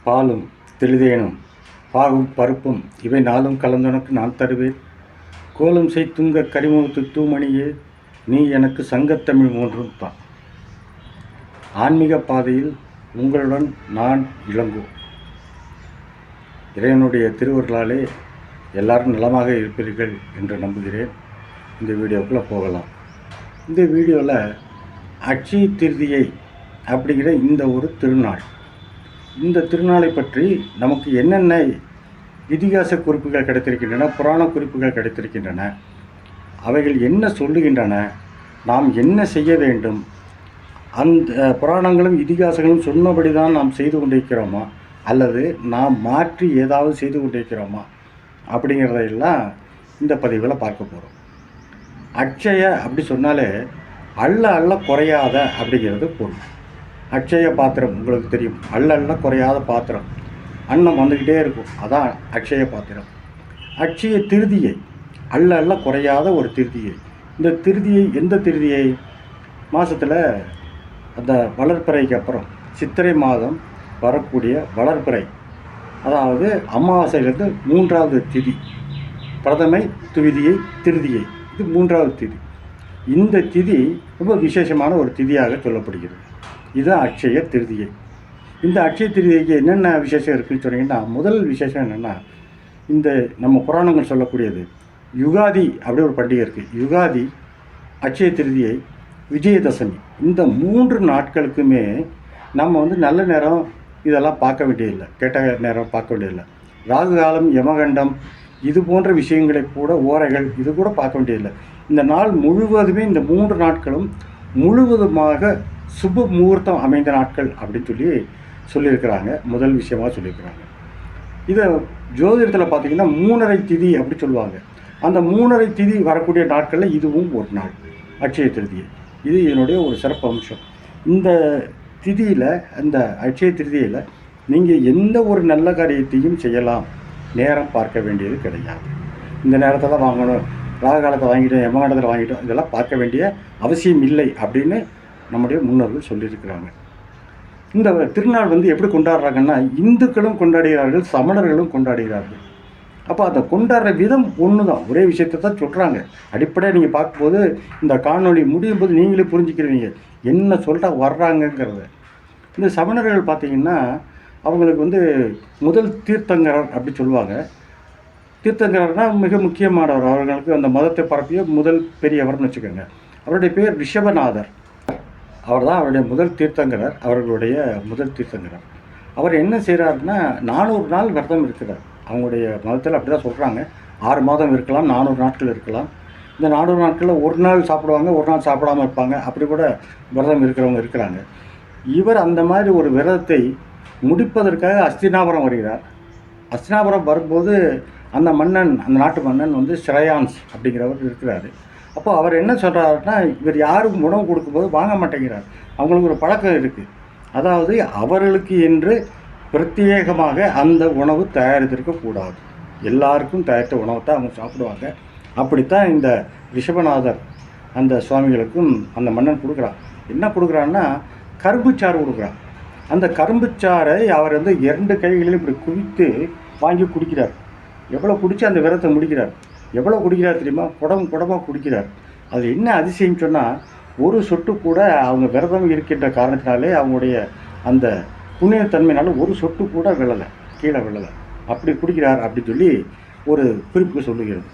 பாலும் தெளிதேனும் பாகும் பருப்பும் இவை நாளும் கலந்துனக்கு நான் தருவேன். கோலம் செய்துங்க கரிமுகத்து தூமணியே, நீ எனக்கு சங்கத்தமிழ் மூன்றும் தான். ஆன்மீக பாதையில் உங்களுடன் நான் இளங்கோ. இறைவனுடைய திருவருளாலே எல்லாரும் நலமாக இருப்பீர்கள் என்று நம்புகிறேன். இந்த வீடியோக்குள்ளே போகலாம். இந்த வீடியோவில் அட்சய திருதியை அப்படிங்கிற இந்த ஒரு திருநாள், இந்த திருநாளை பற்றி நமக்கு என்னென்ன இதிகாச குறிப்புகள் கிடைத்திருக்கின்றன, புராண குறிப்புகள் கிடைத்திருக்கின்றன, அவைகள் என்ன சொல்லுகின்றன, நாம் என்ன செய்ய வேண்டும், அந்த புராணங்களும் இதிகாசங்களும் சொன்னபடி தான் நாம் செய்து கொண்டிருக்கிறோமா அல்லது நாம் மாற்றி ஏதாவது செய்து கொண்டிருக்கிறோமா அப்படிங்கிறதையெல்லாம் இந்த பதிவில் பார்க்க போகிறோம். அட்சய அப்படி சொன்னாலே அள்ள அள்ள குறையாத அப்படிங்கிறது பொருள். அட்சய பாத்திரம் உங்களுக்கு தெரியும், அள்ள அள்ள குறையாத பாத்திரம், அன்னம் வந்துக்கிட்டே இருக்கும், அதான் அட்சய பாத்திரம். அட்சய திருதியை அள்ள அள்ள குறையாத ஒரு திருதியை. இந்த திருதியை எந்த திருதியை? மாதத்தில் அந்த வளர்ப்பிறைக்கு அப்புறம் சித்திரை மாதம் வரக்கூடிய வளர்ப்பிறை, அதாவது அமாவாசையிலேருந்து 3வது திதி, பிரதமை துவிதியை திருதியை, இது 3வது திதி. இந்த திதி ரொம்ப விசேஷமான ஒரு திதியாக சொல்லப்படுகிறது. இதுதான் அட்சய திருதியை. இந்த அட்சய திருதிக்கு என்னென்ன விசேஷம் இருக்குதுன்னு சொன்னீங்கன்னா, முதல் விசேஷம் என்னென்னா, இந்த நம்ம புராணங்கள் சொல்லக்கூடியது யுகாதி அப்படி ஒரு பண்டிகை இருக்குது. யுகாதி, அட்சய திருதியை, விஜயதசமி, இந்த 3 நாட்களுக்குமே நம்ம நல்ல நேரம் இதெல்லாம் பார்க்க வேண்டியதில்லை, கெட்ட நேரம் பார்க்க வேண்டியதில்லை. ராகு காலம், யமகண்டம், இது போன்ற விஷயங்களை கூட, ஓரைகள், இது கூட பார்க்க வேண்டியதில்லை. இந்த நாள் முழுவதுமே, இந்த 3 நாட்களும் முழுவதுமாக சுப முகூர்த்தம் அமைந்த நாட்கள் அப்படின்னு சொல்லியிருக்கிறாங்க. முதல் விஷயமாக சொல்லியிருக்கிறாங்க. இதை ஜோதிடத்தில் பார்த்திங்கன்னா 3.5 திதி அப்படி சொல்லுவாங்க. அந்த 3.5 திதி வரக்கூடிய நாட்களில் இதுவும் ஒரு நாள், அட்சய திருதியை. இது இதனுடைய ஒரு சிறப்பு அம்சம். இந்த திதியில், அந்த அட்சய திருதியில் நீங்கள் எந்த ஒரு நல்ல காரியத்தையும் செய்யலாம், நேரம் பார்க்க வேண்டியது கிடையாது. இந்த நேரத்தை தான் வாங்கணும், ராகு காலத்தை வாங்கிட்டோம், யமகண்டத்தில் வாங்கிட்டோம், இதெல்லாம் பார்க்க வேண்டிய அவசியம் இல்லை அப்படின்னு நம்முடைய முன்னோர்கள் சொல்லியிருக்கிறாங்க. இந்த திருநாள் எப்படி கொண்டாடுறாங்கன்னா, இந்துக்களும் கொண்டாடுகிறார்கள், சமணர்களும் கொண்டாடுகிறார்கள். அப்போ அதை கொண்டாடுற விதம் ஒன்று தான், ஒரே விஷயத்தை தான் சொல்கிறாங்க. அடிப்படையாக நீங்கள் பார்க்கும்போது இந்த காணொளி முடியும் போது நீங்களே புரிஞ்சுக்கிறீங்க என்ன சொல்லிட்டா வர்றாங்கங்கிறத. இந்த சமணர்கள் பார்த்திங்கன்னா, அவங்களுக்கு முதல் தீர்த்தங்கரர் அப்படி சொல்லுவாங்க. தீர்த்தங்கரர்னால் மிக முக்கியமானவர், அவர்களுக்கு அந்த மதத்தை பரப்பிய முதல் பெரியவர்னு வச்சுக்கோங்க. அவருடைய பேர் ரிஷபநாதர். அவர் தான் அவருடைய முதல் தீர்த்தங்கரர், அவர்களுடைய முதல் தீர்த்தங்கரர். அவர் என்ன செய்கிறாருன்னா, 400 நாள் விரதம் இருக்கிறார். அவங்களுடைய மதத்தில் அப்படி தான் சொல்கிறாங்க. 6 மாதம் இருக்கலாம், 400 நாட்கள் இருக்கலாம். இந்த 400 நாட்களில் ஒரு நாள் சாப்பிடுவாங்க, ஒரு நாள் சாப்பிடாமல் இருப்பாங்க, அப்படி கூட விரதம் இருக்கிறவங்க இருக்கிறாங்க. இவர் அந்த மாதிரி ஒரு விரதத்தை முடிப்பதற்காக அஸ்தினாபுரம் வருகிறார். அஸ்தினாபுரம் வரும்போது அந்த மன்னன், அந்த நாட்டு மன்னன் ஸ்ரேயான்ஸ் அப்படிங்கிறவர் இருக்கிறார். அப்போ அவர் என்ன சொல்கிறாருன்னா, இவர் யாருக்கும் உணவு கொடுக்கும்போது வாங்க மாட்டேங்கிறார். அவங்களுக்கு ஒரு பழக்கம் இருக்குது, அதாவது அவர்களுக்கு என்று பிரத்யேகமாக அந்த உணவு தயாரித்திருக்கக்கூடாது, எல்லாருக்கும் தயாரித்த உணவை தான் அவங்க சாப்பிடுவாங்க. அப்படித்தான் இந்த ரிஷபநாதர் அந்த சுவாமிகளுக்கும் அந்த மன்னன் கொடுக்குறான். என்ன கொடுக்குறான்னா, கரும்புச்சாறு கொடுக்குறான். அந்த கரும்புச்சாறை அவர் 2 கைகளிலும் இப்படி குவித்து வாங்கி குடிக்கிறார். எவ்வளோ குடித்து அந்த விரதத்தை முடிக்கிறார். எவ்வளோ குடிக்கிறார் தெரியுமா? குடமாக குடிக்கிறார். அது என்ன அதிசயம் சொன்னால், ஒரு சொட்டு கூட அவங்க விரதம் இருக்கின்ற காரணத்தினாலே, அவங்களுடைய அந்த புண்ணியத்தன்மையினால ஒரு சொட்டு கூட விழலை, கீழே விழலை. அப்படி குடிக்கிறார் அப்படின்னு சொல்லி ஒரு குறிப்பு சொல்லுகிறது.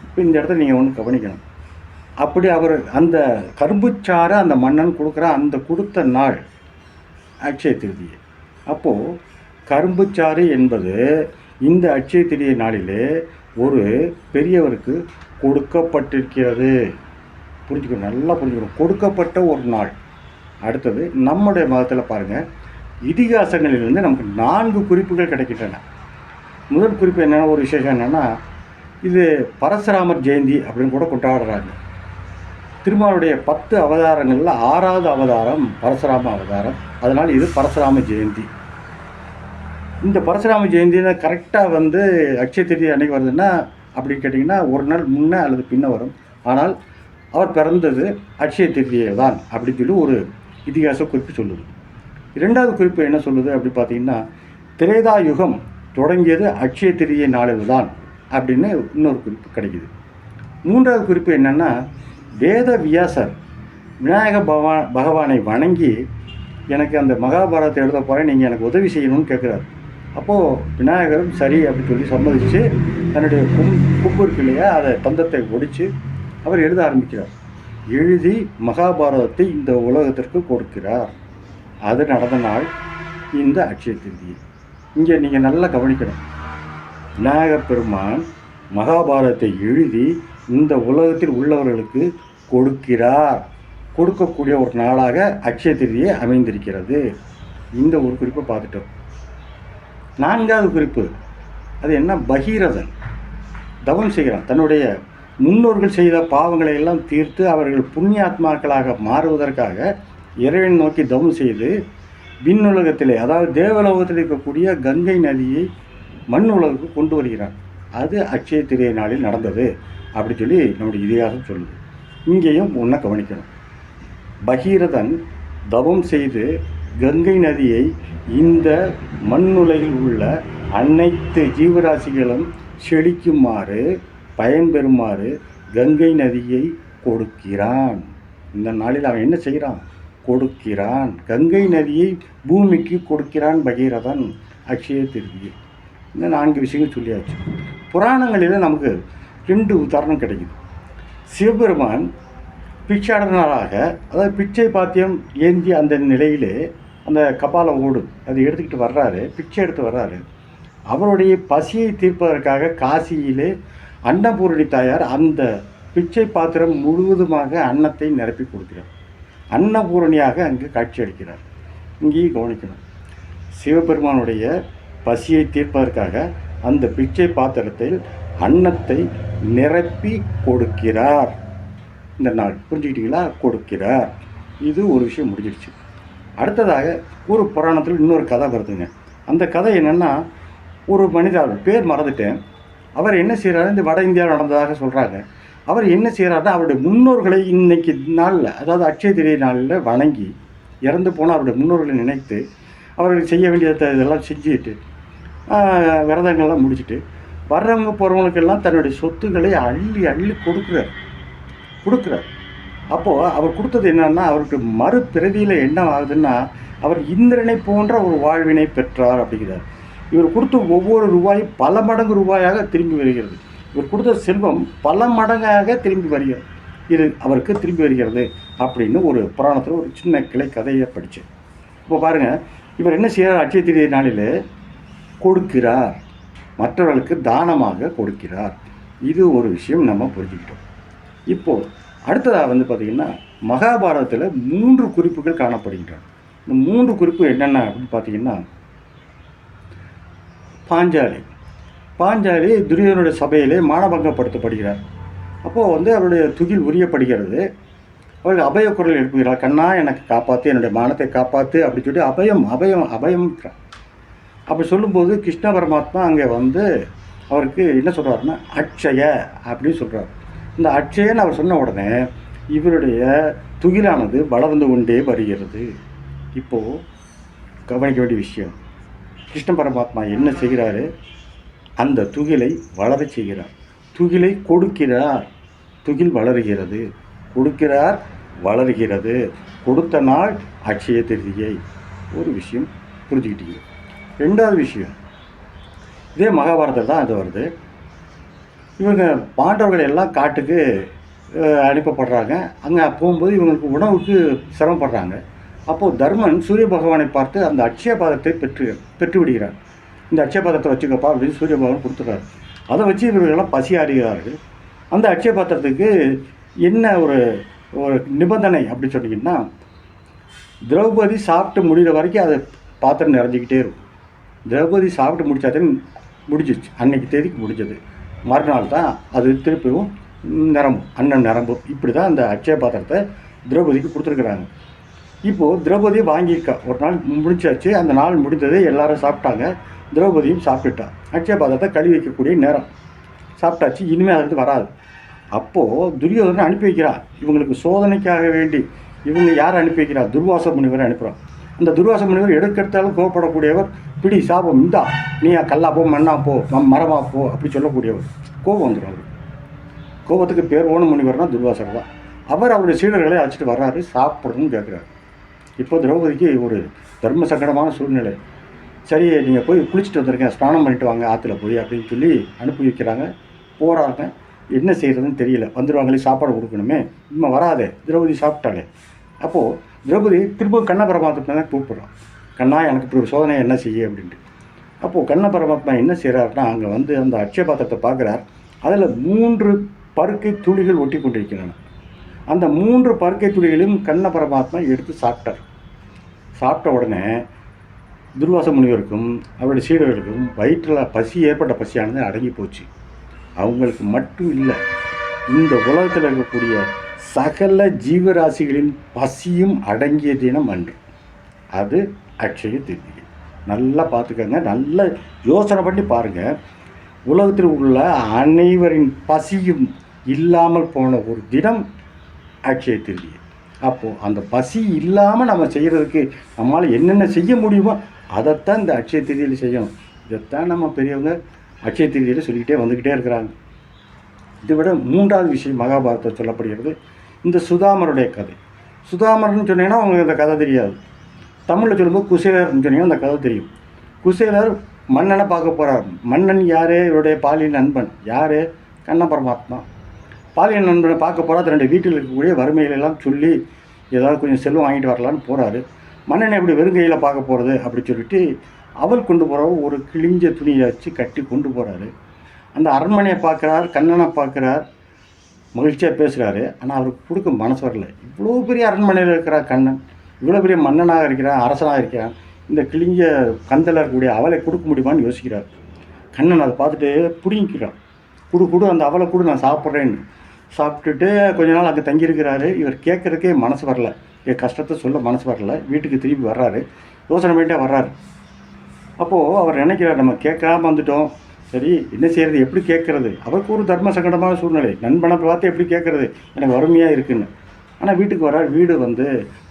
இப்போ இந்த இடத்துல நீங்கள் ஒன்று கவனிக்கணும். அப்படி அவர் அந்த கரும்புச்சாரை அந்த மன்னன் கொடுக்குற அந்த கொடுத்த நாள் அட்சய திருதியை. அப்போது கரும்புச்சாறு என்பது இந்த அட்சய திருதியை நாளிலே ஒரு பெரியவருக்கு கொடுக்கப்பட்டிருக்கிறது. புரிஞ்சுக்கணும், நல்லா புரிஞ்சுக்கணும், கொடுக்கப்பட்ட ஒரு நாள். அடுத்தது நம்முடைய மதத்தில் பாருங்கள், இதிகாசங்களிலிருந்து நமக்கு 4 குறிப்புகள் கிடைக்கின்றன. முதல் குறிப்பு என்னென்னா, ஒரு விசேஷம் என்னென்னா, இது பரசுராமர் ஜெயந்தி அப்படின்னு கூட கொண்டாடுறாங்க. திருமாலுடைய 10 அவதாரங்களில் 6வது அவதாரம் பரசுராம அவதாரம். அதனால் இது பரசுராம ஜெயந்தி. இந்த பரசுராம ஜெயந்தியில் கரெக்டாக அட்சய திருதி அன்றைக்கி வருதுன்னா, அப்படின்னு கேட்டிங்கன்னா, ஒரு நாள் முன்னே அல்லது பின்ன வரும். ஆனால் அவர் பிறந்தது அட்சய திருதியை தான் அப்படின்னு சொல்லி ஒரு இதிகாச குறிப்பு சொல்லுது. 2வது குறிப்பு என்ன சொல்லுது அப்படி பார்த்தீங்கன்னா, திரேதா யுகம் தொடங்கியது அட்சய திருதியை நாளில் தான் அப்படின்னு இன்னொரு குறிப்பு கிடைக்குது. மூன்றாவது குறிப்பு என்னென்னா, வேத வியாசர் விநாயக பகவானை வணங்கி எனக்கு அந்த மகாபாரதத்தை எழுத போகிறேன், நீங்கள் எனக்கு உதவி செய்யணும்னு கேட்குறாரு. அப்போது விநாயகரும் சரி அப்படின்னு சொல்லி சம்மதித்து தன்னுடைய கும்பு இருக்கு இல்லையா, அதை தந்தத்தை ஒடித்து அவர் எழுத ஆரம்பிக்கிறார். எழுதி மகாபாரதத்தை இந்த உலகத்திற்கு கொடுக்கிறார். அது நடந்த நாள் இந்த அட்சய திருதி. இங்கே நீங்கள் நல்லா கவனிக்கணும். விநாயகப் பெருமான் மகாபாரதத்தை எழுதி இந்த உலகத்தில் உள்ளவர்களுக்கு கொடுக்கிறார். கொடுக்கக்கூடிய ஒரு நாளாக அட்சய திருதியை அமைந்திருக்கிறது. இந்த ஒரு குறிப்பை பார்த்துட்டோம். நான்காவது குறிப்பு அது என்ன, பகீரதன் தவம் செய்கிறான். தன்னுடைய முன்னோர்கள் செய்த பாவங்களை எல்லாம் தீர்த்து அவர்கள் புண்ணியாத்மாக்களாக மாறுவதற்காக இறைவன் நோக்கி தவம் செய்து விண்ணுலகத்திலே, அதாவது தேவலோகத்தில் இருக்கக்கூடிய கங்கை நதியை மண் உலகுக்கு கொண்டு வருகிறான். அது அட்சய திருதியை நாளில் நடந்தது அப்படி சொல்லி நம்முடைய இதிகாசம் சொல்லுது. இங்கேயும் ஒன்றை கவனிக்கணும். பகீரதன் தவம் செய்து கங்கை நதியை இந்த மண்ணுலகில் உள்ள அனைத்து ஜீவராசிகளும் செழிக்குமாறு பயன்பெறுமாறு கங்கை நதியை கொடுக்கிறான். இந்த நாளில் அவன் என்ன செய்கிறான், கொடுக்கிறான். கங்கை நதியை பூமிக்கு கொடுக்கிறான் பகீரதன் அட்சய திருதியில். இந்த 4 விஷயங்கள் சொல்லியாச்சு. புராணங்களில் நமக்கு 2 உதாரணம் கிடைக்குது. சிவபெருமான் பிச்சாடனாக, அதாவது பிச்சை பாத்தியம் ஏந்தி அந்த நிலையிலே அந்த கபால ஓடு அதை எடுத்துக்கிட்டு வர்றாரு, பிச்சை எடுத்து வர்றாரு. அவருடைய பசியை தீர்ப்பதற்காக காசியிலே அன்னபூரணி தாயார் அந்த பிச்சை பாத்திரம் முழுவதுமாக அன்னத்தை நிரப்பி கொடுக்கிறார். அன்னபூரணியாக அங்கு காட்சி அளிக்கிறார். இங்கேயும் கவனிக்கணும். சிவபெருமானுடைய பசியை தீர்ப்பதற்காக அந்த பிச்சை பாத்திரத்தில் அன்னத்தை நிரப்பி கொடுக்கிறார். இந்த நாள் புரிஞ்சுக்கிட்டீங்களா, கொடுக்கிறார். இது ஒரு விஷயம் முடிஞ்சிடுச்சு. அடுத்ததாக ஒரு புராணத்தில் இன்னொரு கதை வருதுங்க. அந்த கதை என்னென்னா, ஒரு மனிதர், பேர் மறந்துட்டேன், அவர் என்ன செய்கிறாரு, இந்த வட இந்தியாவில் நடந்ததாக சொல்கிறாங்க. அவர் என்ன செய்கிறாருன்னா, அவருடைய முன்னோர்களை இன்னைக்கு நாளில், அதாவது அட்சய திருதியை நாளில் வணங்கி இறந்து போனால் அவருடைய முன்னோர்களை நினைத்து அவர்கள் செய்ய வேண்டியதை இதெல்லாம் செஞ்சுட்டு விரதங்கள்லாம் முடிச்சுட்டு வர்றவங்க போகிறவங்களுக்கெல்லாம் தன்னுடைய சொத்துக்களை அள்ளி அள்ளி கொடுக்குறார். அப்போது அவர் கொடுத்தது என்னன்னா, அவருக்கு மறுபிறவியில் என்ன ஆகுதுன்னா, அவர் இந்திரனை போன்ற ஒரு வாழ்வினை பெற்றார் அப்படிங்கிறார். இவர் கொடுத்த ஒவ்வொரு ரூபாயும் பல மடங்கு ரூபாயாக திரும்பி வருகிறது. இவர் கொடுத்த செல்வம் பல மடங்காக திரும்பி வருகிறது. இது அவருக்கு திரும்பி வருகிறது அப்படின்னு ஒரு புராணத்தில் ஒரு சின்ன கிளை கதையை படித்தேன். இப்போ பாருங்கள், இவர் என்ன செய்கிறார், அட்சய திருதியை நாளில் கொடுக்கிறார், மற்றவர்களுக்கு தானமாக கொடுக்கிறார். இது ஒரு விஷயம் நம்ம புரிஞ்சுக்கிட்டோம். இப்போது அடுத்ததாக பார்த்திங்கன்னா, மகாபாரதத்தில் 3 குறிப்புகள் காணப்படுகின்றன. இந்த 3 குறிப்பு என்னென்ன அப்படின்னு பார்த்திங்கன்னா, பாஞ்சாலி துரியோதனுடைய சபையிலே மானபங்கப்படுத்தப்படுகிறார். அப்போது அவருடைய துகில் உரியப்படுகிறது. அவர்கள் அபய குரல் எழுப்புகிறார், கண்ணா எனக்கு காப்பாற்று, என்னுடைய மானத்தை காப்பாற்று அப்படின்னு சொல்லி அபயம். அப்படி சொல்லும்போது கிருஷ்ண பரமாத்மா அங்கே அவருக்கு என்ன சொல்கிறாருன்னா, அட்சய அப்படின்னு சொல்கிறார். இந்த அட்சயன்னு அவர் சொன்ன உடனே இவருடைய துகிலானது வளர்ந்து கொண்டே வருகிறது. இப்போது கவனிக்க வேண்டிய விஷயம், கிருஷ்ண பரமாத்மா என்ன செய்கிறாரு, அந்த துகிலை வளர செய்கிறார். துகிலை கொடுக்கிறார், துகில் வளருகிறது, கொடுக்கிறார், வளருகிறது. கொடுத்த நாள் அட்சய திருதியை. ஒரு விஷயம் புரிஞ்சுக்கிட்டீங்க. 2வது விஷயம், இதே மகாபாரதத்தில் தான் அது வருது. இவங்க பாண்டவர்கள் எல்லாம் காட்டுக்கு அனுப்பப்படுறாங்க. அங்கே போகும்போது இவங்களுக்கு உணவுக்கு சிரமப்படுறாங்க. அப்போது தர்மன் சூரிய பகவானை பார்த்து அந்த அட்சய பாதத்தை பெற்று விடுகிறார். இந்த அட்சய பாத்திரத்தை வச்சுக்கப்பா அப்படின்னு சூரிய பகவான் கொடுத்துட்றாரு. அதை வச்சு இவர்களெல்லாம் பசி ஆறுகிறார்கள். அந்த அட்சய பாத்திரத்துக்கு என்ன ஒரு நிபந்தனை அப்படி சொன்னீங்கன்னா, திரௌபதி சாப்பிட்டு முடிகிற வரைக்கும் அது பாத்திரம் நிறைஞ்சிக்கிட்டே இருக்கும். திரௌபதி சாப்பிட்டு முடிச்சாதான் முடிஞ்சிச்சு, அன்னைக்கு தேதிக்கு முடிஞ்சது. மறுநாள் தான் அது திருப்பியும் நிரம்பும், அன்னம் நிரம்பும். இப்படி தான் அந்த அட்சய பாத்திரத்தை திரௌபதிக்கு கொடுத்துருக்குறாங்க. இப்போது திரௌபதி வாங்கியிருக்கா, ஒரு நாள் முடிச்சாச்சு, அந்த நாள் முடிந்தது, எல்லாரும் சாப்பிட்டாங்க, திரௌபதியும் சாப்பிட்டுட்டா. அட்சய பாத்திரத்தை கழுவி வைக்கக்கூடிய நேரம் சாப்பிட்டாச்சு, இனிமேல் அது வராது. அப்போது துரியோதனை அனுப்பி வைக்கிறான். இவங்களுக்கு சோதனைக்காக வேண்டி இவங்க யாரை அனுப்பி வைக்கிறா, துர்வாச முனிவரை அனுப்புகிறான். அந்த துர்வாச முனிவர் எடுக்கெடுத்தாலும் கோவப்படக்கூடியவர். பிடி சாபம் இந்தா, நீ கல்லா போ, மண்ணா போ, மரமா போ அப்படி சொல்லக்கூடியவர். கோபம் வந்துடும் அவர். கோபத்துக்கு பேர் போன முனிவர்னா துர்வாசர் தான். அவர் அவருடைய சீடர்களை அழைச்சிட்டு வர்றாரு, சாப்பிடணும்னு கேட்குறாரு. இப்போ திரௌபதிக்கு ஒரு தர்ம சங்கடமான சூழ்நிலை. சரி, நீங்கள் போய் குளிச்சுட்டு வந்திருக்கேன், ஸ்நானம் பண்ணிட்டு வாங்க ஆற்றுல போய் அப்படின்னு சொல்லி அனுப்பி வைக்கிறாங்க. போகிறாங்க. என்ன செய்கிறதுன்னு தெரியல. வந்துடுவாங்களே, சாப்பாடு கொடுக்கணுமே, இன்னும் வராதே, திரௌபதி சாப்பிட்டாலே. அப்போது திரௌபதி திரும்ப கண்ண பரமாத்மா தான் கூப்பிட்றான். கண்ணா, எனக்கு இப்படி ஒரு சோதனை என்ன செய்ய அப்படின்ட்டு. அப்போது கண்ண பரமாத்மா என்ன செய்கிறாருன்னா, அங்கே வந்து அந்த அட்சய பாத்திரத்தை பார்க்குறார். அதில் 3 பருக்கை துளிகள் ஒட்டி கொண்டிருக்கிறாங்க. அந்த 3 பருக்கை துளிகளையும் கண்ண பரமாத்மா எடுத்து சாப்பிட்டார். சாப்பிட்ட உடனே துர்வாச முனிவருக்கும் அவருடைய சீடர்களுக்கும் வயிற்றில் பசி ஏற்பட்ட பசியானது அடங்கி போச்சு. அவங்களுக்கு மட்டும் இல்லை, இந்த உலகத்தில் இருக்கக்கூடிய சகல ஜீவராசிகளின் பசியும் அடங்கிய தினம் அன்று. அது அக்ஷய திருதியை. நல்லா பார்த்துக்கங்க, நல்ல யோசனை பண்ணி பாருங்கள். உலகத்தில் உள்ள அனைவரின் பசியும் இல்லாமல் போன ஒரு தினம் அக்ஷய திருதியை. அப்போது அந்த பசி இல்லாமல் நம்ம செய்கிறதுக்கு நம்மளால் என்னென்ன செய்ய முடியுமோ அதைத்தான் இந்த அக்ஷய திருதியில் செய்யணும். இதைத்தான் நம்ம பெரியவங்க அக்ஷய திருதியில் சொல்லிக்கிட்டே வந்துக்கிட்டே இருக்கிறாங்க. இதை விட 3வது விஷயம் மகாபாரதத்தில் சொல்லப்படுகிறது, இந்த சுதாமருடைய கதை. சுதாமர்னு சொன்னீங்கன்னா உங்களுக்கு இந்த கதை தெரியாது. தமிழில் சொல்லும்போது குசேலர்னு சொன்னீங்கன்னா அந்த கதை தெரியும். குசேலர் மன்னனை பார்க்க போகிறார். மன்னன் யார்? இவருடைய பாலியல் நண்பன். யார்? கண்ண பரமாத்மா. பாலியல் நண்பனை பார்க்க போகிறா. தன்னுடைய வீட்டில் இருக்கக்கூடிய வறுமைகளெல்லாம் சொல்லி ஏதாவது கொஞ்சம் செல்வம் வாங்கிட்டு வரலான்னு போகிறாரு. மன்னனை எப்படி வெறுங்கையில் பார்க்க போகிறது அப்படி சொல்லிட்டு அவள் கொண்டு போகிறவர் ஒரு கிழிஞ்ச துணியை வச்சு கட்டி கொண்டு போகிறாரு. அந்த அரண்மனையை பார்க்குறார், கண்ணனை பார்க்குறார், மகிழ்ச்சியாக பேசுகிறாரு. ஆனால் அவருக்கு கொடுக்க மனசு வரல. இவ்வளோ பெரிய அரண்மனையில் இருக்கிறார் கண்ணன், இவ்வளோ பெரிய மன்னனாக இருக்கிறான், அரசனாக இருக்கிறான், இந்த கிழிஞ்ச கந்தல இருக்கக்கூடிய அவளை கொடுக்க முடியுமான்னு யோசிக்கிறார். கண்ணன் அதை பார்த்துட்டு பிடிங்கிறான். கொடு அந்த அவளை கொடு, நான் சாப்பிட்றேன்னு. சாப்பிட்டுட்டு கொஞ்ச நாள் அங்கே தங்கியிருக்கிறாரு. இவர் கேட்குறதுக்கே மனசு வரல, என் கஷ்டத்தை சொல்ல மனசு வரல. வீட்டுக்கு திரும்பி வர்றாரு, யோசனை பண்ணிட்டே வர்றாரு. அப்போது அவர் நினைக்கிறார், நம்ம கேட்காம வந்துட்டோம், சரி என்ன செய்கிறது, எப்படி கேட்குறது. அவருக்கு ஒரு தர்ம சங்கடமான சூழ்நிலை. நண்பனை பார்த்து எப்படி கேட்குறது, எனக்கு வறுமையாக இருக்குன்னு. ஆனால் வீட்டுக்கு வர்றார். வீடு வந்து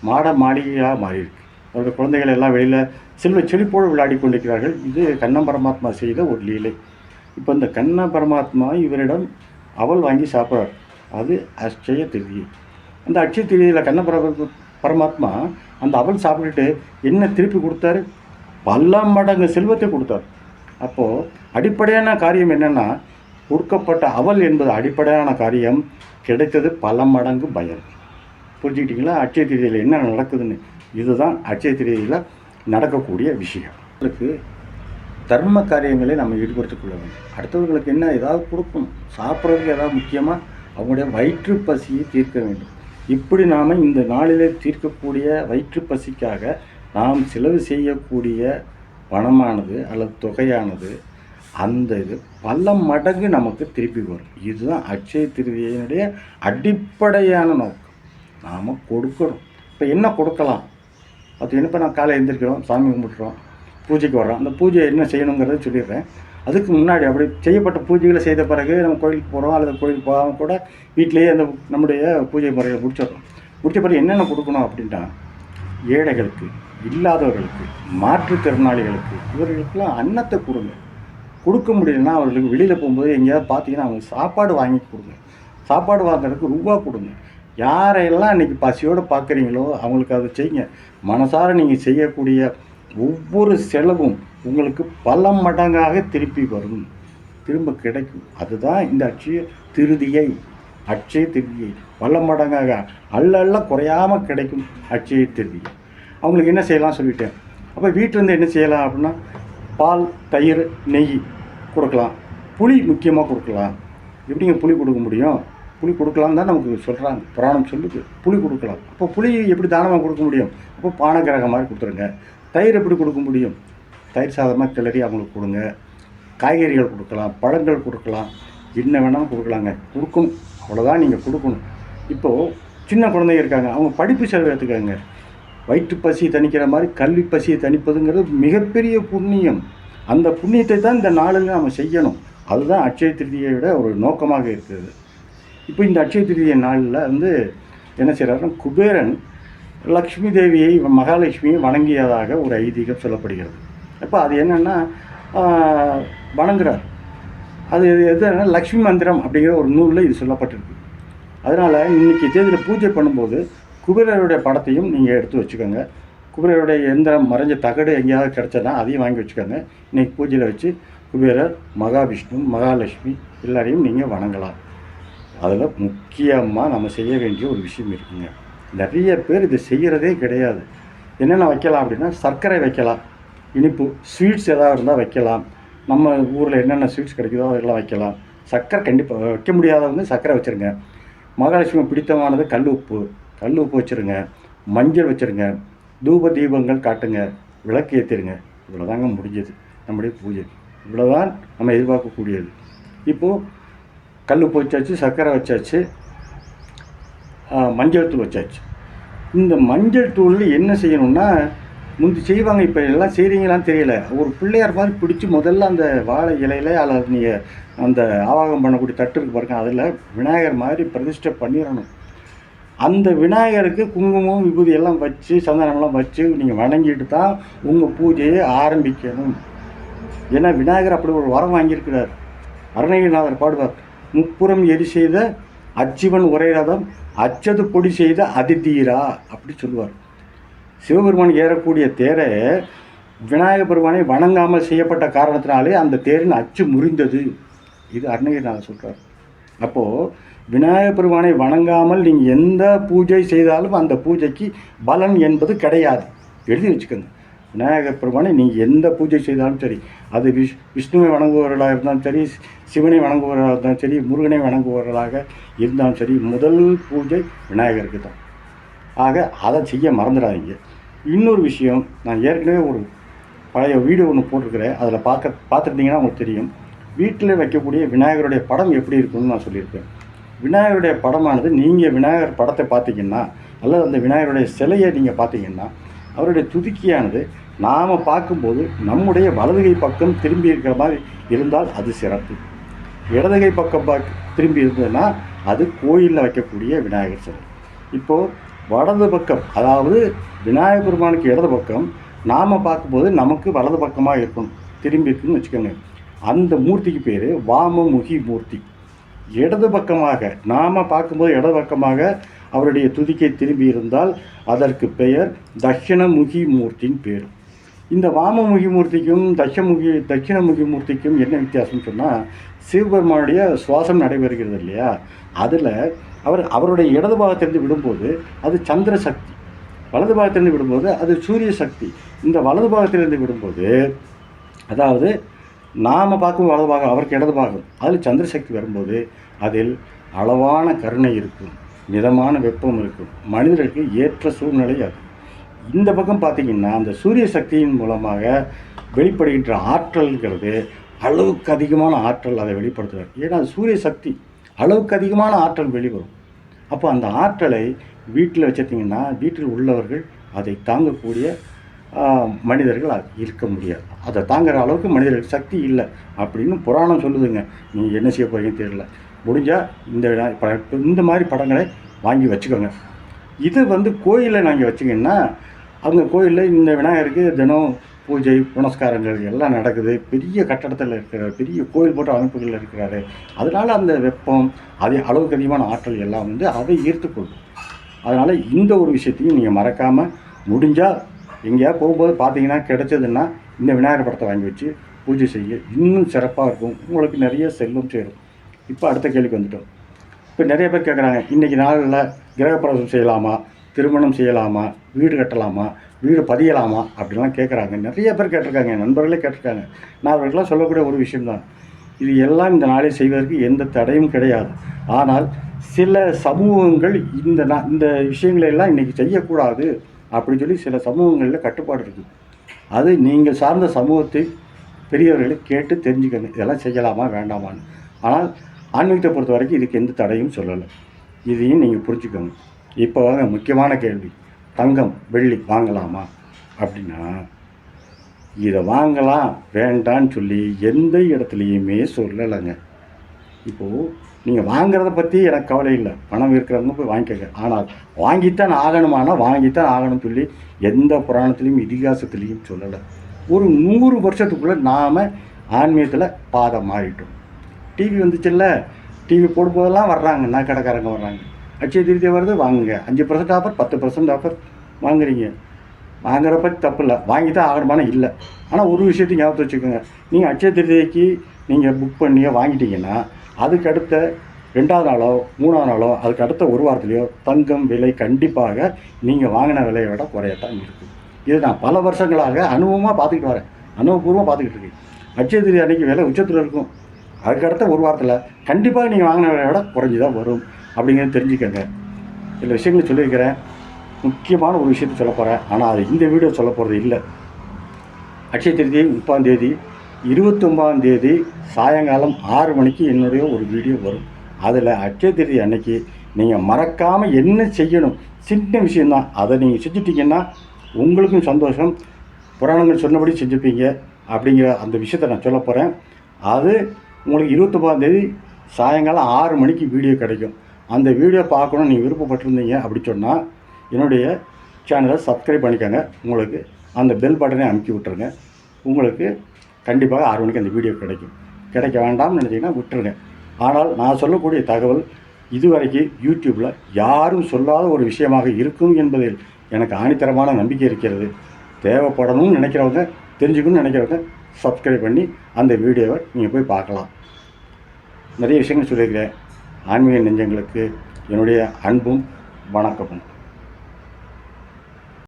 மாட மாளிகையாக மாறியிருக்கு. அவருடைய குழந்தைகள் எல்லாம் வெளியில் செல்வ செழிப்போடு விளையாடி கொண்டிருக்கிறார்கள். இது கண்ண பரமாத்மா செய்த ஒரு லீலை. இப்போ இந்த கண்ண பரமாத்மா இவரிடம் அவள் வாங்கி சாப்பிட்றார். அது அக்ஷய திருதியை. அந்த அக்ஷய திருதியில் கண்ண பரமாத்மா அந்த அவள் சாப்பிட்டுட்டு என்ன திருப்பி கொடுத்தாரு? பல மடங்கு செல்வத்தை கொடுத்தார். அப்போது அடிப்படையான காரியம் என்னென்னா, கொடுக்கப்பட்ட அவள் என்பது அடிப்படையான காரியம், கிடைத்தது பல மடங்கு பயன். புரிஞ்சுக்கிட்டிங்களா? அட்சய திருதியில் என்ன நடக்குதுன்னு. இதுதான் அட்சய திருதியில் நடக்கக்கூடிய விஷயம். அவங்களுக்கு தர்ம காரியங்களை நம்ம ஈடுபடுத்திக் கொள்ள வேண்டும். அடுத்தவர்களுக்கு என்ன ஏதாவது கொடுக்கணும், சாப்பிட்றதுக்கு ஏதாவது முக்கியமாக அவங்களுடைய வயிற்று பசியை தீர்க்க வேண்டும். இப்படி நாம் இந்த நாளிலே தீர்க்கக்கூடிய வயிற்று பசிக்காக நாம் செலவு செய்யக்கூடிய பணமானது அல்லது தொகையானது அந்த இது பல மடங்கு நமக்கு திருப்பி வரும். இதுதான் அட்சய திருதியினுடைய அடிப்படையான நோக்கம். நாம் கொடுக்கணும். இப்போ என்ன கொடுக்கலாம் பார்த்தீங்கன்னா, இப்போ நான் காலை எழுந்திரிக்கிறோம், சாமி கும்பிட்றோம், பூஜைக்கு வர்றோம். அந்த பூஜை என்ன செய்யணுங்கிறத சொல்லிடுறேன். அதுக்கு முன்னாடி அப்படி செய்யப்பட்ட பூஜைகளை செய்த பிறகு நம்ம கோயிலுக்கு போகிறோம், அல்லது கோயிலுக்கு போகாமல் கூட வீட்டிலேயே அந்த நம்முடைய பூஜை முறையை முடிச்சிடறோம். முடித்த பிறகு என்னென்ன கொடுக்கணும் அப்படின்ட்டா, ஏழைகளுக்கு, இல்லாதவர்களுக்கு, மாற்றுத்திறனாளிகளுக்கு, இவர்களுக்கெல்லாம் அன்னத்தை கொடுங்க. கொடுக்க முடியலன்னா அவர்களுக்கு வெளியில் போகும்போது எங்கேயாவது பார்த்தீங்கன்னா அவங்க சாப்பாடு வாங்கி கொடுங்க. சாப்பாடு வாங்குறதுக்கு ரூபா கொடுங்க. யாரையெல்லாம் இன்றைக்கி பசியோடு பார்க்குறீங்களோ அவங்களுக்கு அதை செய்யுங்க. மனசார நீங்கள் செய்யக்கூடிய ஒவ்வொரு செலவும் உங்களுக்கு பல மடங்காக திருப்பி வரும், திரும்ப கிடைக்கும். அதுதான் இந்த அட்சய திருதியை. அட்சய திருதியை பல மடங்காக அல்ல குறையாமல் கிடைக்கும் அட்சய திருதியை. அவங்களுக்கு என்ன செய்யலாம் சொல்லிட்டேன். அப்போ வீட்டிலேருந்து என்ன செய்யலாம் அப்படின்னா, பால், தயிர், நெய் கொடுக்கலாம். புளி முக்கியமாக கொடுக்கலாம். எப்படிங்க புளி கொடுக்க முடியும்? புளி கொடுக்கலான்னு தான் நமக்கு சொல்கிறாங்க, புராணம் சொல்லுது. புளி கொடுக்கலாம். அப்போ புளி எப்படி தானமாக கொடுக்க முடியும்? அப்போ பானகிரகம் மாதிரி கொடுத்துருங்க. தயிர் எப்படி கொடுக்க முடியும்? தயிர் சாதமாக கிளறி அவங்களுக்கு கொடுங்க. காய்கறிகள் கொடுக்கலாம், பழங்கள் கொடுக்கலாம், என்ன வேணாலும் கொடுக்கலாங்க. கொடுக்கணும், அவ்வளோதான் நீங்கள் கொடுக்கணும். இப்போது சின்ன குழந்தைங்க இருக்காங்க, அவங்க படிப்பு செலவு எடுத்துக்காங்க. வயிற்று பசியை தணிக்கிற மாதிரி கல்வி பசியை தணிப்பதுங்கிறது மிகப்பெரிய புண்ணியம். அந்த புண்ணியத்தை தான் இந்த நாளில் நம்ம செய்யணும். அதுதான் அட்சய திருதியோட ஒரு நோக்கமாக இருக்குது. இப்போ இந்த அட்சய திருதிய நாளில் வந்து என்ன செய்கிறாருன்னா, குபேரன் லக்ஷ்மி தேவியை மகாலட்சுமியை வணங்கியதாக ஒரு ஐதீகம் சொல்லப்படுகிறது. அப்போ அது என்னென்னா வணங்குறார். அது எதுனா லக்ஷ்மி மந்திரம் அப்படிங்கிற ஒரு நூலில் இது சொல்லப்பட்டிருக்கு. அதனால் இன்றைக்கி தேதியில் பூஜை பண்ணும்போது குபேரருடைய படத்தையும் நீங்கள் எடுத்து வச்சுக்கோங்க. குபேரருடைய எந்திரம் மறைஞ்ச தகடு எங்கேயாவது கிடச்சதுன்னா அதையும் வாங்கி வச்சுக்கோங்க. இன்றைக்கி பூஜையில் வச்சு குபேரர், மகாவிஷ்ணு, மகாலட்சுமி எல்லாரையும் நீங்கள் வணங்கலாம். அதில் முக்கியமாக நம்ம செய்ய வேண்டிய ஒரு விஷயம் இருக்குங்க. நிறைய பேர் இதை செய்கிறதே கிடையாது. என்னென்ன வைக்கலாம் அப்படின்னா, சர்க்கரை வைக்கலாம், இனிப்பு ஸ்வீட்ஸ் எதாவது இருந்தால் வைக்கலாம். நம்ம ஊரில் என்னென்ன ஸ்வீட்ஸ் கிடைக்குதோ அதெல்லாம் வைக்கலாம். சர்க்கரை கண்டிப்பாக வைக்க முடியாதவங்க சர்க்கரை வச்சுருங்க. மகாலட்சுமி பிடித்தமானது கல் உப்பு வச்சுருங்க. மஞ்சள் வச்சுருங்க. தூப தீபங்கள் காட்டுங்க. விளக்கு ஏற்றிடுங்க. இவ்வளோதாங்க முடிஞ்சது நம்முடைய பூஜை. இவ்வளோதான் நம்ம எதிர்பார்க்கக்கூடியது. இப்போது கல் உப்பு வச்சாச்சு, சர்க்கரை வச்சாச்சு, மஞ்சள் தூள் வச்சாச்சு. இந்த மஞ்சள் தூளில் என்ன செய்யணும்னா, முந்தி செய்வாங்க, இப்போ எல்லாம் செய்கிறீங்களான்னு தெரியல. ஒரு பிள்ளையார் மாதிரி பிடிச்சி முதல்ல அந்த வாழை இலையில அல்லது நீங்கள் அந்த ஆவாகம் பண்ணக்கூடிய தட்டு இருக்கு பாருங்க, அதில் விநாயகர் மாதிரி பிரதிஷ்டை பண்ணிடணும். அந்த விநாயகருக்கு குங்குமம் விபூதி எல்லாம் வச்சு சந்தனம்லாம் வச்சு நீங்கள் வணங்கிட்டு தான் உங்கள் பூஜையை ஆரம்பிக்கணும். ஏன்னா விநாயகர் அப்படி ஒரு வரம் வாங்கியிருக்கிறார். அருணகிரிநாதர் பாடுவார், முப்புறம் எரி செய்த அச்சிவன் ஒரே ரதம் அச்சது பொடி செய்த அதிதீரா அப்படி சொல்லுவார். சிவபெருமான் ஏறக்கூடிய தேரை விநாயக பெருமானை வணங்காமல் செய்யப்பட்ட காரணத்தினாலே அந்த தேரின் அச்சு முறிந்தது. இது அருணகிரிநாதர் சொல்கிறார். அப்போது விநாயக பெருமானை வணங்காமல் நீங்கள் எந்த பூஜை செய்தாலும் அந்த பூஜைக்கு பலன் என்பது கிடையாது. எழுதி வச்சுக்கோங்க. விநாயகர் பெருமானை நீங்கள் எந்த பூஜை செய்தாலும் சரி, அது விஷ்ணுவை வணங்குபவர்களாக இருந்தாலும் சரி, சிவனை வணங்குபவர்களாக இருந்தாலும் சரி, முருகனை வணங்குபவர்களாக இருந்தாலும் சரி, முதல் பூஜை விநாயகருக்கு தான். ஆக அதை செய்ய மறந்துடாதீங்க. இன்னொரு விஷயம், நான் ஏற்கனவே ஒரு பழைய வீடியோ ஒன்று போட்டிருக்கிறேன். அதில் பார்த்துருந்தீங்கன்னா உங்களுக்கு தெரியும். வீட்டில் வைக்கக்கூடிய விநாயகருடைய படம் எப்படி இருக்குன்னு நான் சொல்லியிருக்கேன். விநாயகருடைய படமானது நீங்கள் விநாயகர் படத்தை பார்த்தீங்கன்னா அல்லது அந்த விநாயகருடைய சிலையை நீங்கள் பார்த்தீங்கன்னா அவருடைய துதிக்கியானது நாம் பார்க்கும்போது நம்முடைய வலதுகை பக்கம் திரும்பி இருக்கிற மாதிரி இருந்தால் அது சிறப்பு. இடதுகை பக்கம் திரும்பி இருந்ததுன்னா அது கோயிலில் வைக்கக்கூடிய விநாயகர் சிலை. இப்போது வலது பக்கம், அதாவது விநாயகர் பெருமானுக்கு இடது பக்கம் நாம் பார்க்கும்போது நமக்கு வலது பக்கமாக இருக்கும், திரும்பி இருக்குன்னு வச்சுக்கோங்க. அந்த மூர்த்திக்கு பேர் வாமமுகி மூர்த்தி. இடது பக்கமாக நாம் பார்க்கும்போது இடது பக்கமாக அவருடைய துதிக்கை திரும்பி இருந்தால் அதற்கு பெயர் தட்சிணமுகி மூர்த்தின்னு பேர். இந்த வாமமுகி மூர்த்திக்கும் தட்சிணமுகி மூர்த்திக்கும் என்ன வித்தியாசம்னு சொன்னால், சிவபெருமானுடைய சுவாசம் நடைபெறுகிறது இல்லையா, அதில் அவருடைய இடது பாகத்திலிருந்து விடும்போது அது சந்திர சக்தி, வலது பாகத்திலிருந்து விடும்போது அது சூரிய சக்தி. இந்த வலது பாகத்திலிருந்து விடும்போது, அதாவது நாம் பார்க்கும் வலது பாகம் அவருக்கு இடது பாகம், அதில் சந்திர சக்தி வரும்போது அதில் அளவான கருணை இருக்கும், மிதமான வெப்பம் இருக்கும், மனிதருக்கு ஏற்ற சூழ்நிலை அது. இந்த பக்கம் பார்த்திங்கன்னா அந்த சூரிய சக்தியின் மூலமாக வெளிப்படுகின்ற ஆற்றல்கிறது அளவுக்கு அதிகமான ஆற்றல் அதை வெளிப்படுத்துவார். ஏன்னா அது சூரிய சக்தி, அளவுக்கு அதிகமான ஆற்றல் வெளிவரும். அப்போ அந்த ஆற்றலை வீட்டில் வச்சுட்டிங்கன்னா வீட்டில் உள்ளவர்கள் அதை தாங்கக்கூடிய மனிதர்கள் இருக்க முடியாது. அதை தாங்குகிற அளவுக்கு மனிதர்களுக்கு சக்தி இல்லை அப்படின்னு புராணம் சொல்லுதுங்க. நீங்கள் என்ன செய்ய போகிறீங்கன்னு தெரியல. முடிஞ்சால் இந்த மாதிரி படங்களை வாங்கி வச்சுக்கோங்க. இது கோயிலில் நாங்கள் வச்சிங்கன்னா அவங்க கோயிலில் இந்த விநாயகருக்கு தினம் பூஜை புனஸ்காரங்கள் எல்லாம் நடக்குது. பெரிய கட்டடத்தில் இருக்கிறார், பெரிய கோயில் போன்ற அமைப்புகளில் இருக்கிறாரு. அதனால் அந்த வெப்பம் அதே அளவுக்கு அதிகமான ஆற்றல் எல்லாம் அதை ஈர்த்துக்கொள்ளும். அதனால் இந்த ஒரு விஷயத்தையும் நீங்கள் மறக்காமல், முடிஞ்சால் எங்கேயாவது போகும்போது பார்த்தீங்கன்னா கிடைச்சதுன்னா இந்த விநாயகர் படத்தை வாங்கி வச்சு பூஜை செய்ய இன்னும் சிறப்பாக இருக்கும். உங்களுக்கு நிறைய செல்வம் சேரும். இப்போ அடுத்த கேள்விக்கு வந்துட்டோம். இப்போ நிறைய பேர் கேட்குறாங்க, இன்றைக்கி நாளில் கிரகப்பிரவேசம் செய்யலாமா, திருமணம் செய்யலாமா, வீடு கட்டலாமா, வீடு பதியலாமா அப்படிலாம் கேட்குறாங்க. நிறைய பேர் கேட்டிருக்காங்க, நண்பர்களே கேட்டிருக்காங்க. நான் அவர்களுக்கெல்லாம் சொல்லக்கூடிய ஒரு விஷயம்தான், இது எல்லாம் இந்த நாளில் செய்வதற்கு எந்த தடையும் கிடையாது. ஆனால் சில சமூகங்கள் இந்த விஷயங்களெல்லாம் இன்றைக்கி செய்யக்கூடாது அப்படின்னு சொல்லி சில சமூகங்களில் கட்டுப்பாடு இருக்குது. அது நீங்கள் சார்ந்த சமூகத்தை பெரியவர்களை கேட்டு தெரிஞ்சுக்கணும், இதெல்லாம் செய்யலாமா வேண்டாமான்னு. ஆனால் ஆன்மீகத்தை பொறுத்த வரைக்கும் இதுக்கு எந்த தடையும் சொல்லலை. இதையும் நீங்கள் புரிஞ்சுக்கோங்க. இப்போ முக்கியமான கேள்வி, தங்கம் வெள்ளி வாங்கலாமா அப்படின்னா, இதை வாங்கலாம் வேண்டான்னு சொல்லி எந்த இடத்துலையுமே சொல்லலைங்க. இப்போது நீங்கள் வாங்குறத பற்றி எனக்கு கவலை இல்லை. பணம் இருக்கிறவங்க போய் வாங்கிக்கங்க. ஆனால் வாங்கித்தான் ஆகணுமானால் வாங்கித்தான் ஆகணும்னு சொல்லி எந்த புராணத்துலேயும் இதிகாசத்துலேயும் சொல்லலை. ஒரு 100 வருஷத்துக்குள்ளே நாம் ஆன்மீகத்தில் பாதை மாறிட்டோம். டிவி வந்துச்சுல்ல, டிவி போடும்போதெல்லாம் வர்றாங்க, நகைக்கடைக்காரங்க வர்றாங்க. அட்சய திருதியை வருது, வாங்குங்க. 5% ஆஃபர், 10% ஆஃபர் வாங்குறீங்க. வாங்குற பற்றி தப்பு இல்லை, வாங்கி தான் ஆகணுமானா இல்லை. ஆனால் ஒரு விஷயத்தையும் ஞாபகத்தை வச்சுக்கோங்க. நீங்கள் அட்சய திருதியைக்கு நீங்கள் புக் பண்ணியோ வாங்கிட்டீங்கன்னா அதுக்கு அடுத்த 2வது நாளோ 3வது நாளோ அதுக்கு அடுத்த ஒரு வாரத்துலையோ தங்கம் விலை கண்டிப்பாக நீங்கள் வாங்கின விலையை விட குறையத்தான் இருக்குது. இது நான் பல வருஷங்களாக அனுபவமாக பார்த்துக்கிட்டு வரேன், அனுபவபூர்வமாக பார்த்துக்கிட்டு இருக்கேன். அட்சய திருதி அன்றைக்கி விலை உச்சத்தில் இருக்கும், அதுக்கு அடுத்த ஒரு வாரத்தில் கண்டிப்பாக நீங்கள் வாங்கின விலையை விட குறைஞ்சி தான் வரும். அப்படிங்கிறது தெரிஞ்சுக்கங்க. சில விஷயங்களை சொல்லியிருக்கிறேன், முக்கியமான ஒரு விஷயத்தை சொல்ல போகிறேன். ஆனால் அது இந்த வீடியோ சொல்ல போகிறது இல்லை. அட்சய திருதி 30ஆம் தேதி, 29ஆம் தேதி சாயங்காலம் 6 மணிக்கு என்னுடைய ஒரு வீடியோ வரும். அதில் அட்சய திருதி அன்னைக்கு நீங்கள் மறக்காமல் என்ன செய்யணும், சின்ன விஷயந்தான், அதை நீங்கள் செஞ்சுட்டிங்கன்னா உங்களுக்கும் சந்தோஷம், புராணங்கள் சொன்னபடி செஞ்சுப்பீங்க அப்படிங்கிற அந்த விஷயத்தை நான் சொல்ல போகிறேன். அது உங்களுக்கு 29ஆம் தேதி சாயங்காலம் 6 மணிக்கு வீடியோ கிடைக்கும். அந்த வீடியோ பார்க்கணும் நீங்கள் விருப்பப்பட்டிருந்தீங்க அப்படி சொன்னால் என்னுடைய சேனலை சப்ஸ்கிரைப் பண்ணிக்கோங்க. உங்களுக்கு அந்த பெல் பட்டனை அமுக்கி விட்டுருங்க. உங்களுக்கு கண்டிப்பாக 6 மணிக்கு அந்த வீடியோ கிடைக்கும். கிடைக்க வேண்டாம்னு நினச்சிங்கன்னா விட்டுருங்க. ஆனால் நான் சொல்லக்கூடிய தகவல் இதுவரைக்கும் யூடியூப்பில் யாரும் சொல்லாத ஒரு விஷயமாக இருக்கும் என்பதில் எனக்கு ஆணித்தரமான நம்பிக்கை இருக்கிறது. தேவைப்படணும்னு நினைக்கிறவங்க, தெரிஞ்சுக்கணும்னு நினைக்கிறவங்க சப்ஸ்கிரைப் பண்ணி அந்த வீடியோவை நீங்கள் போய் பார்க்கலாம். நிறைய விஷயங்கள் சொல்லியிருக்கிறேன். ஆன்மீக நெஞ்சங்களுக்கு என்னுடைய அன்பும் வணக்கமும்.